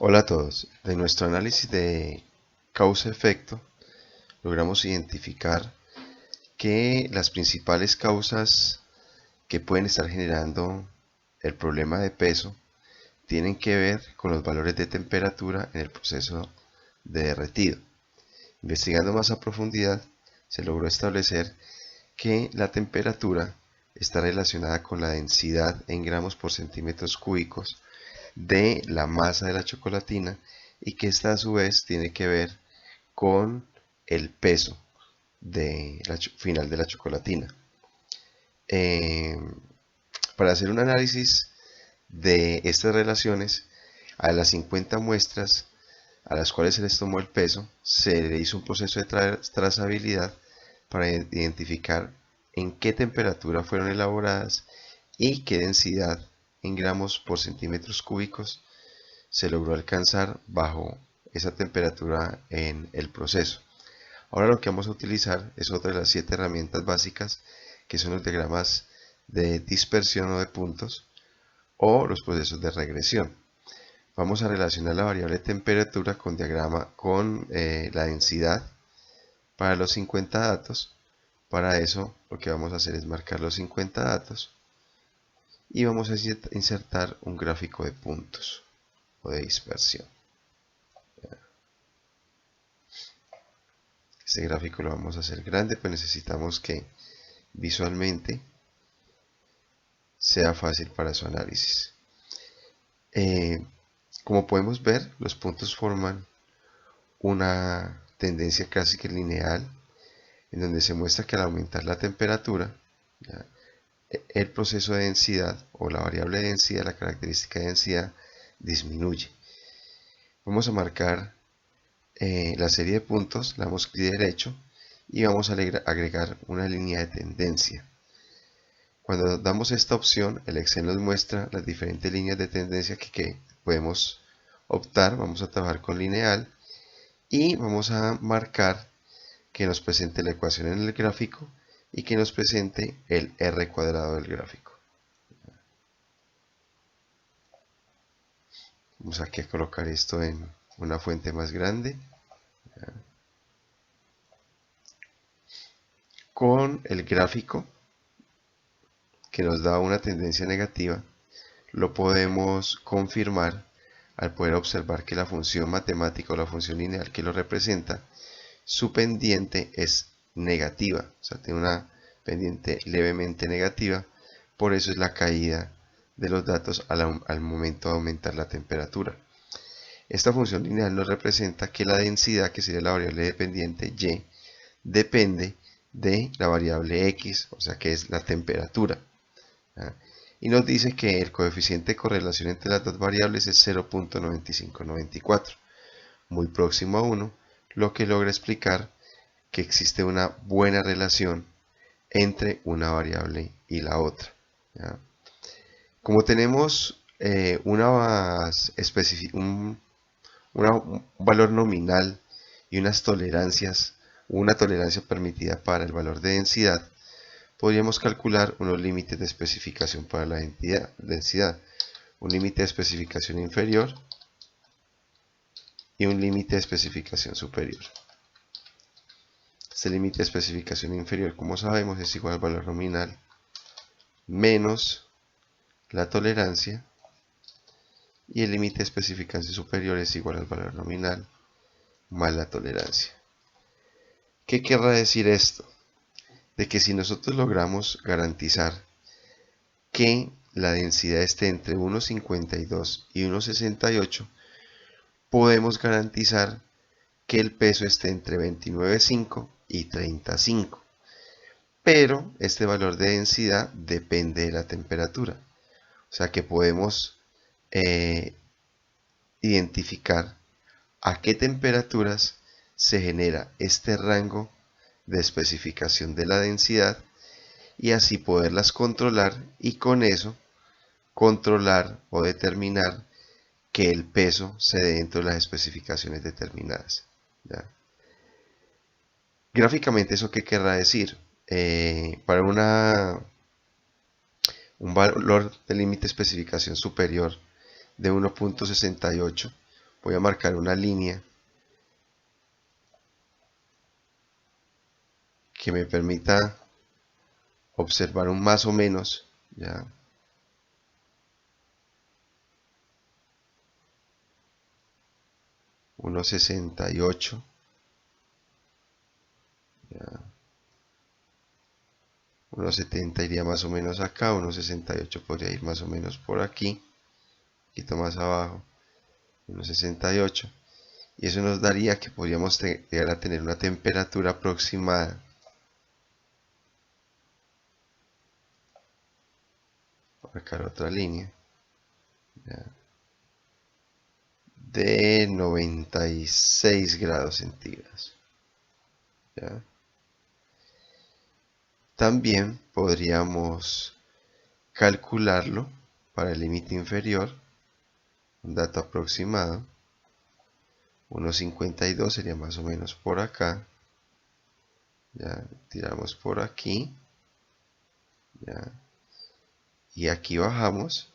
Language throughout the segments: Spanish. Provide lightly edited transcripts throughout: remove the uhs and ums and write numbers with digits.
Hola a todos. De nuestro análisis de causa-efecto, logramos identificar que las principales causas que pueden estar generando el problema de peso tienen que ver con los valores de temperatura en el proceso de derretido. Investigando más a profundidad, se logró establecer que la temperatura está relacionada con la densidad en gramos por centímetros cúbicos de la masa de la chocolatina y que esta a su vez tiene que ver con el peso final de la chocolatina. Eh, para hacer un análisis de estas relaciones, a las 50 muestras a las cuales se les tomó el peso, se le hizo un proceso de trazabilidad para identificar en qué temperatura fueron elaboradas y qué densidad en gramos por centímetros cúbicos se logró alcanzar bajo esa temperatura en el proceso. Ahora lo que vamos a utilizar es otra de las 7 herramientas básicas, que son los diagramas de dispersión o de puntos o los procesos de regresión. Vamos a relacionar la variable temperatura con la densidad para los 50 datos. Para eso lo que vamos a hacer es marcar los 50 datos y vamos a insertar un gráfico de puntos o de dispersión. Este gráfico lo vamos a hacer grande, pues necesitamos que visualmente sea fácil para su análisis. Como podemos ver, los puntos forman una tendencia casi que lineal, en donde se muestra que al aumentar la temperatura, ¿ya?, el proceso de densidad o la variable de densidad, la característica de densidad, disminuye. Vamos a marcar la serie de puntos, le damos clic derecho y vamos a agregar una línea de tendencia. Cuando damos esta opción, el Excel nos muestra las diferentes líneas de tendencia que podemos optar. Vamos a trabajar con lineal y vamos a marcar que nos presente la ecuación en el gráfico y que nos presente el R cuadrado del gráfico. Vamos aquí a colocar esto en una fuente más grande. Con el gráfico que nos da una tendencia negativa, lo podemos confirmar al poder observar que la función matemática o la función lineal que lo representa, su pendiente es negativa, o sea, tiene una pendiente levemente negativa. Por eso es la caída de los datos al momento de aumentar la temperatura. Esta función lineal nos representa que la densidad, que sería la variable dependiente y, depende de la variable x, o sea que es la temperatura. Y nos dice que el coeficiente de correlación entre las dos variables es 0.9594, muy próximo a 1, lo que logra explicar que existe una buena relación entre una variable y la otra. ¿Ya? Como tenemos un valor nominal y unas tolerancias, una tolerancia permitida para el valor de densidad, podríamos calcular unos límites de especificación para la densidad, un límite de especificación inferior y un límite de especificación superior. Este límite de especificación inferior, como sabemos, es igual al valor nominal menos la tolerancia, y el límite de especificación superior es igual al valor nominal más la tolerancia. ¿Qué querrá decir esto? De que si nosotros logramos garantizar que la densidad esté entre 1,52 y 1,68, podemos garantizar que el peso esté entre 29,5 y 35. Pero este valor de densidad depende de la temperatura. O sea que podemos identificar a qué temperaturas se genera este rango de especificación de la densidad y así poderlas controlar, y con eso controlar o determinar que el peso se dé dentro de las especificaciones determinadas. ¿Ya? Gráficamente, ¿eso qué querrá decir? Para un valor de límite de especificación superior de 1.68, voy a marcar una línea que me permita observar un más o menos, ya. Unos 68, ya. 1,70 iría más o menos acá, 1,68 podría ir más o menos por aquí, un poquito más abajo, 1,68. Y eso nos daría que podríamos llegar a tener una temperatura aproximada marcar otra línea, ya, de 96 grados centígrados, ya. También podríamos calcularlo para el límite inferior, un dato aproximado, 1,52 sería más o menos por acá, ya tiramos por aquí, ya, y aquí bajamos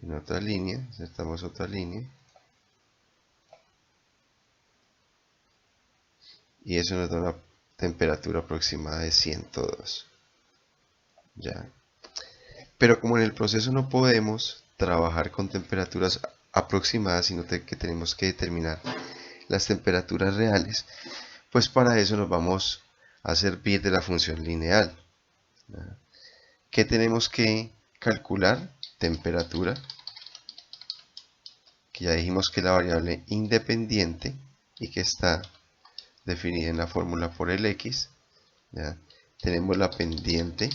en otra línea, insertamos otra línea, y eso nos da una temperatura aproximada de 102, ya. Pero como en el proceso no podemos trabajar con temperaturas aproximadas, sino que tenemos que determinar las temperaturas reales, pues para eso nos vamos a servir de la función lineal. ¿Qué tenemos que calcular? Temperatura, que ya dijimos que es la variable independiente y que está definida en la fórmula por el x, ¿ya? Tenemos la pendiente,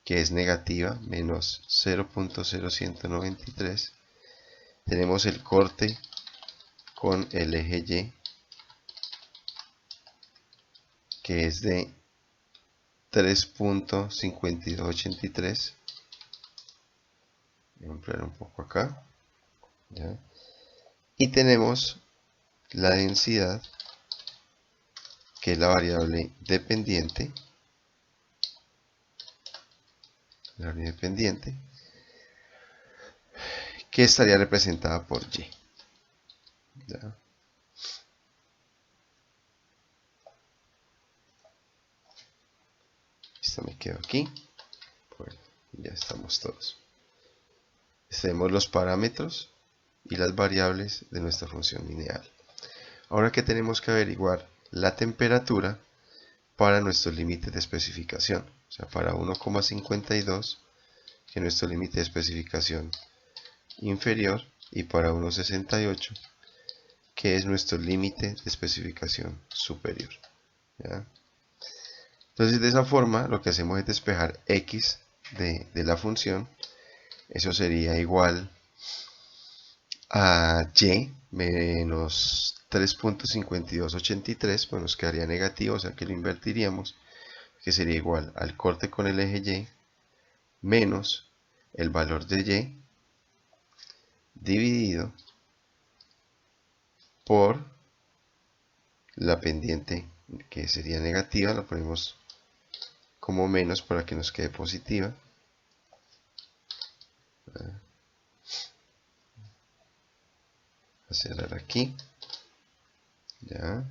que es negativa, menos 0.0193. Tenemos el corte con el eje Y, que es de 3.5283. Voy a ampliar un poco acá, ¿ya? Y tenemos la densidad, que es la variable dependiente, que estaría representada por Y, ¿ya? Esto me quedo aquí. Bueno, ya estamos todos. Tenemos los parámetros y las variables de nuestra función lineal. Ahora que tenemos que averiguar la temperatura para nuestros límites de especificación, o sea, para 1,52, que es nuestro límite de especificación inferior, y para 1,68, que es nuestro límite de especificación superior, ¿ya? Entonces, de esa forma, lo que hacemos es despejar x de la función. Eso sería igual a y menos 3.5283, pues nos quedaría negativo, o sea que lo invertiríamos, que sería igual al corte con el eje Y menos el valor de Y dividido por la pendiente, que sería negativa, la ponemos como menos para que nos quede positiva. A cerrar aquí, ya.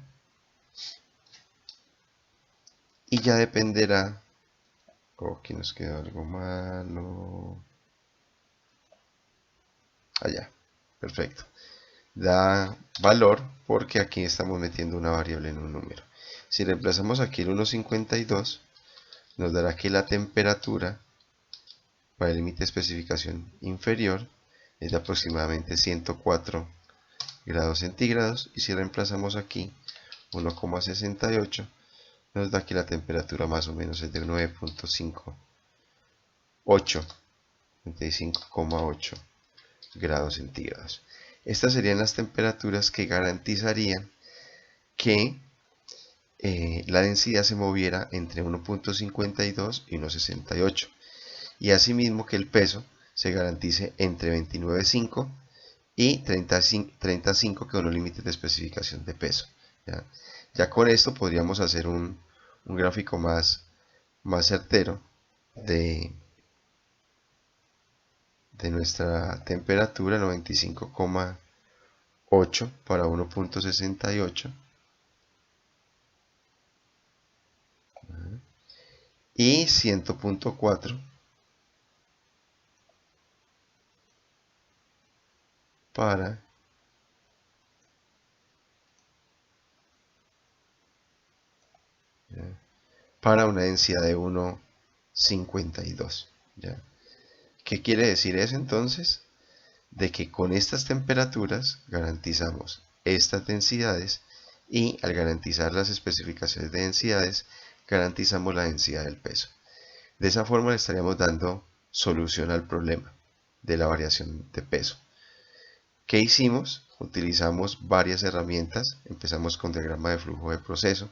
Y ya dependerá, aquí nos quedó algo malo, allá, perfecto. Da valor porque aquí estamos metiendo una variable en un número. Si reemplazamos aquí el 1,52, nos dará que la temperatura para el límite de especificación inferior es de aproximadamente 104 grados centígrados, y si reemplazamos aquí 1,68, nos da que la temperatura más o menos es de 95,8 grados centígrados. Estas serían las temperaturas que garantizarían que la densidad se moviera entre 1.52 y 1.68, y asimismo que el peso se garantice entre 29,5 y 30,5, que son los límites de especificación de peso, ya con esto podríamos hacer un gráfico más certero de de nuestra temperatura, 95,8 para 1.68, y 100.4 para una densidad de 1.52. ¿Ya? ¿Qué quiere decir eso entonces? De que con estas temperaturas garantizamos estas densidades, y al garantizar las especificaciones de densidades garantizamos la densidad del peso. De esa forma le estaríamos dando solución al problema de la variación de peso. ¿Qué hicimos? Utilizamos varias herramientas. Empezamos con diagrama de flujo de proceso.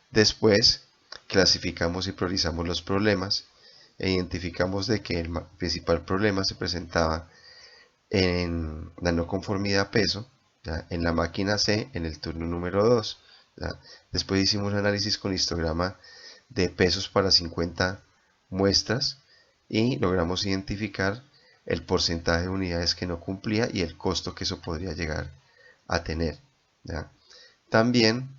Después clasificamos y priorizamos los problemas e identificamos de que el principal problema se presentaba en la no conformidad a peso, ¿ya? En la máquina C, en el turno número 2. ¿Ya? Después hicimos un análisis con histograma de pesos para 50 muestras y logramos identificar el porcentaje de unidades que no cumplía y el costo que eso podría llegar a tener. ¿Ya? También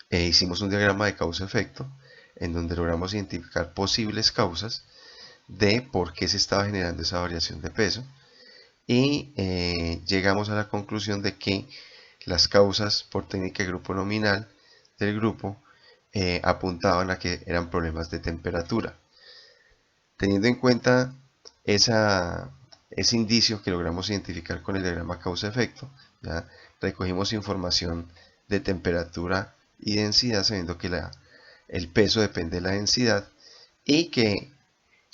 hicimos un diagrama de causa-efecto en donde logramos identificar posibles causas de por qué se estaba generando esa variación de peso, y llegamos a la conclusión de que las causas por técnica de grupo nominal del grupo apuntaban a que eran problemas de temperatura. Teniendo en cuenta ese indicio que logramos identificar con el diagrama causa-efecto, recogimos información de temperatura y densidad, sabiendo que el peso depende de la densidad, y que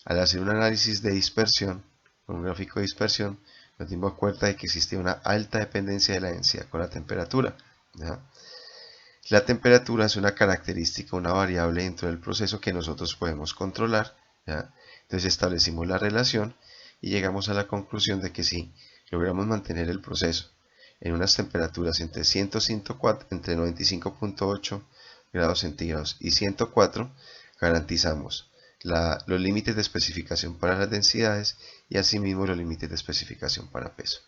al hacer un análisis de dispersión, con un gráfico de dispersión, nos dimos cuenta de que existe una alta dependencia de la densidad con la temperatura. ¿Ya? La temperatura es una característica, una variable dentro del proceso que nosotros podemos controlar. ¿Ya? Entonces establecimos la relación y llegamos a la conclusión de que si logramos mantener el proceso en unas temperaturas entre 104, entre 95.8 grados centígrados y 104, garantizamos los límites de especificación para las densidades y asimismo los límites de especificación para peso.